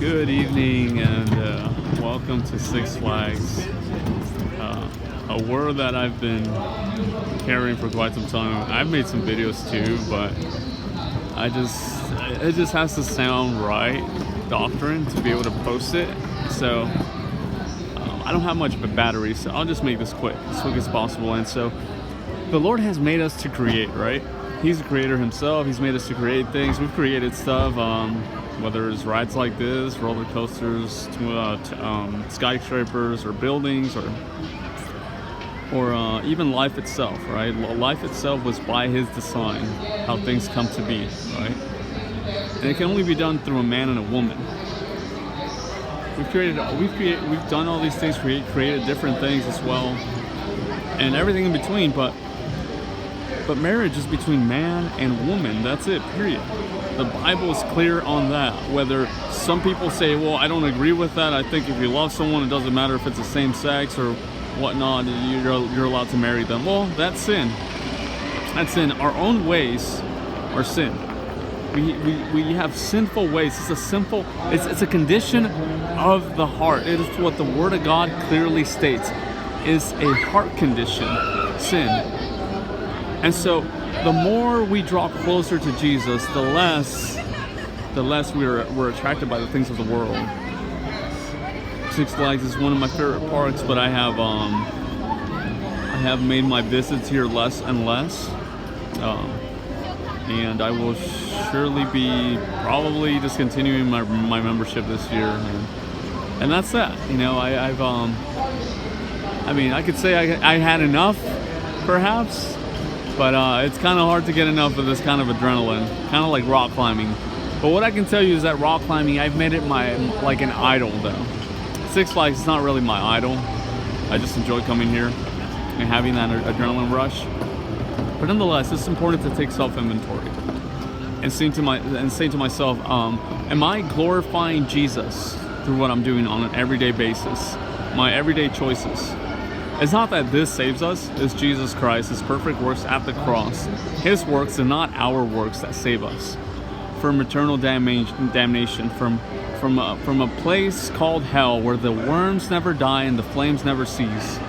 Good evening and welcome to Six Flags. A word that I've been carrying for quite some time. I've made some videos too, but it just has to sound right doctrine to be able to post it. So I don't have much of a battery, so I'll just make this quick as possible. And so the Lord has made us to create, right? He's a creator himself. He's made us to create things. We've created stuff, whether it's rides like this, roller coasters, skyscrapers, or buildings, or even life itself, right? Life itself was by His design, how things come to be, right? And it can only be done through a man and a woman. We've done all these things, created different things as well, and everything in between. But marriage is between man and woman. That's it, period. The Bible is clear on that. Whether some people say, well, I don't agree with that. I think if you love someone, it doesn't matter if it's the same sex or whatnot, you're allowed to marry them. Well, that's sin. That's sin. Our own ways are sin. We have sinful ways. It's a condition of the heart. It is what the Word of God clearly states is a heart condition, sin. And so the more we draw closer to Jesus, the less we're attracted by the things of the world. Six Flags is one of my favorite parks, but I have made my visits here less and less. And I will surely be probably discontinuing my membership this year, and that's that. You know, I could say I had enough, perhaps, but it's kind of hard to get enough of this kind of adrenaline, kind of like rock climbing. But what I can tell you is that rock climbing, I've made it like an idol, though. Six Flags is not really my idol. I just enjoy coming here and having that adrenaline rush. But nonetheless, it's important to take self-inventory and say to myself, am I glorifying Jesus through what I'm doing on an everyday basis? My everyday choices. It's not that this saves us. It's Jesus Christ, His perfect works at the cross. His works and not our works that save us from eternal damnation, from a place called hell where the worms never die and the flames never cease.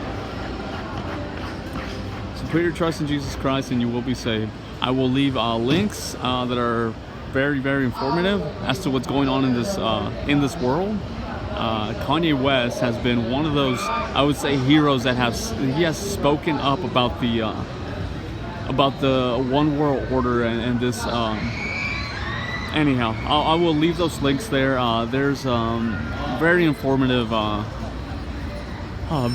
Put your trust in Jesus Christ and you will be saved. I will leave links that are very, very informative as to what's going on in this world. Kanye West has been one of those, I would say, heroes that he has spoken up about the one world order and this. Anyhow, I will leave those links there. There's very informative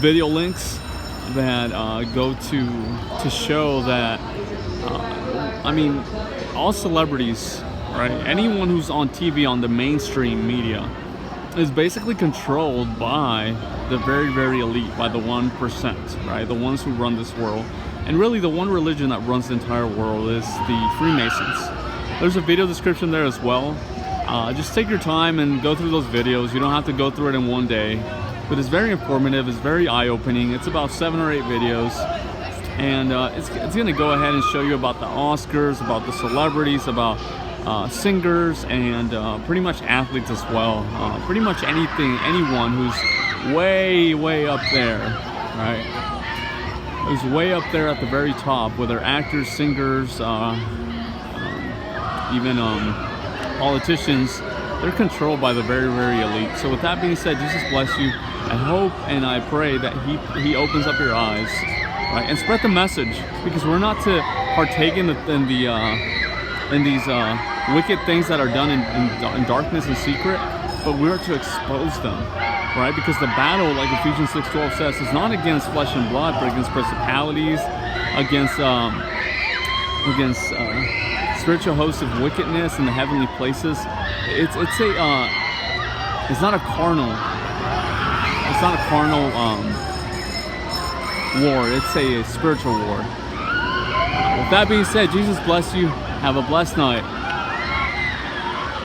video links that go to show that all celebrities, right? Anyone who's on TV on the mainstream media is basically controlled by the very, very elite, by the 1%, right? The ones who run this world. And really the one religion that runs the entire world is the Freemasons. There's a video description there as well. Just take your time and go through those videos. You don't have to go through it in one day. But it's very informative, it's very eye-opening. It's about 7 or 8 videos. And it's going to go ahead and show you about the Oscars, about the celebrities, about singers, and pretty much athletes as well. Pretty much anyone who's way, way up there, right? Who's way up there at the very top, whether actors, singers, even politicians. They're controlled by the very, very elite. So with that being said, Jesus bless you. I hope and I pray that He opens up your eyes, right, and spread the message, because we're not to partake in these wicked things that are done in darkness and secret, but we're to expose them, right? Because the battle, like Ephesians 6:12 says, is not against flesh and blood, but against principalities, against spiritual hosts of wickedness in the heavenly places. It's not a carnal war. It's a spiritual war. With that being said, Jesus bless you. Have a blessed night.